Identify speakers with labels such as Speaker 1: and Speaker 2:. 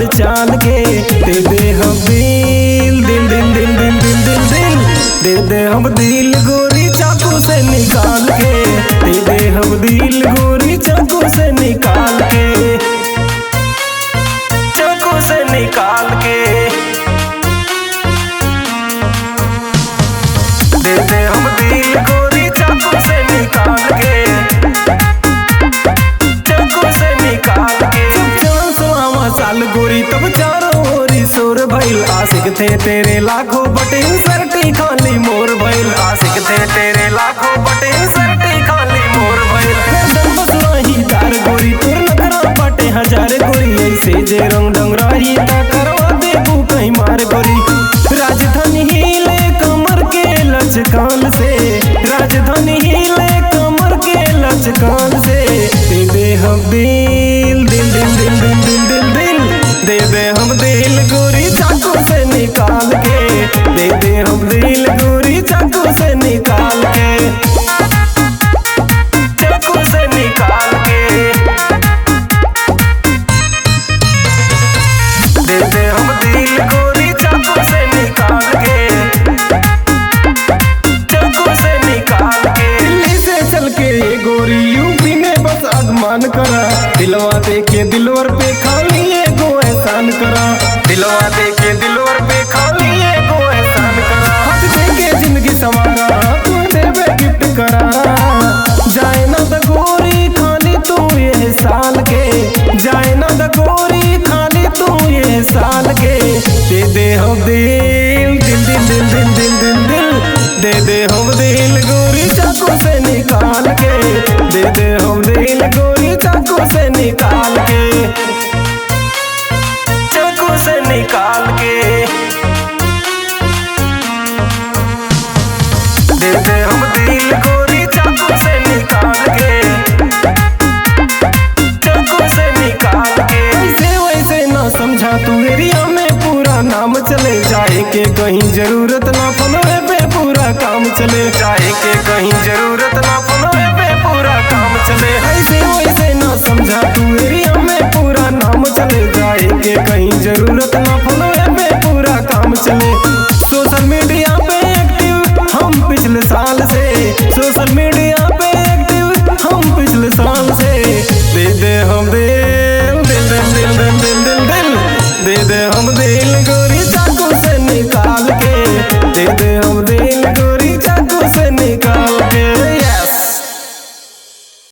Speaker 1: चाल चाल के। दे दे हम दिल दिल दिल दिल दिल दिल दिल दिल, दे दे हम दिल गोरी चाकू से निकाल के। दे दे हम दिल गोरी चाकू से निकाल के, चाकू से निकाल के। दे दे हम दिल गोरी चाकू से निकाल के, चाकू से निकाल के। साल गोरी तब चारों ओरी शोर भइल, आशिक थे तेरे लाखों बटे सरटी खाली मोर भइल। आशिक थे तेरे लाखों बटे सरटी खाली मोर भइल। दार गोरी तोर नखरा बटे हजार गोरी, ऐसे जे रंग डंग रही ता करवा देबू कहीं मार गोरी। राजधानी हिले कमर के लचकान से, राजधानी हिले कमर के लचकान से। दे दे हम दिल दिल दिल दिल दिल दिल दिल दिल, दे दे हम दिल गोरी चाकू से निकाल के। दे दे हम दिल गोरी चाकू से निकाल के, चाकू से निकाल के। दे दे हम दिल गोरी चाकू से निकाल के, चाकू से निकाल के। दिल्ली से चल के ये गोरी यूपी में बस आगमन करा, दिलवा दे के दिलवर पे खाली एगो एहसान करा। दिलवा दे के दिलवर पे खाली एगो एहसान करा। हाथ दे के जिंदगी संवारा, तू देवे गिफ्ट करा। जाए ना द गोरी खाली तू ये साल के, जाए ना द गोरी खाली तू ये साल के। दे दे हम दिल दिल दिल दिल दिल दिल दिल दिल, दे दे हम दिल गोरी चाकू से निकाल के। दे दे हम दिल गोरी चाकू से निकाल के, चाकू से निकाल के। दे दे हम दिल गोरी चाकू से निकाल के, चाकू से निकाल के। ऐसे वैसे ना समझा तू एरिया में पूरा नाम चले, जाए के कहीं जरूरत ना फोनवे पे पूरा काम चले। जाए के कहीं जरूरत ना फोनवे पे पूरा काम चले। ऐसे वैसे ना समझा तू एरिया में पूरा नाम चले, जाए के कहीं जरूरत ना फोनवे पे पूरा काम चले। सोशल मीडिया पे एक्टिव हम पिछले साल से, सोशल मीडिया पे एक्टिव हम पिछले साल से। दे दे हम दिल दिल दिल दिल दिल दिल दिल दिल, दे दे हम दिल गोरी चाकू से निकाल के। दे दे हम दिल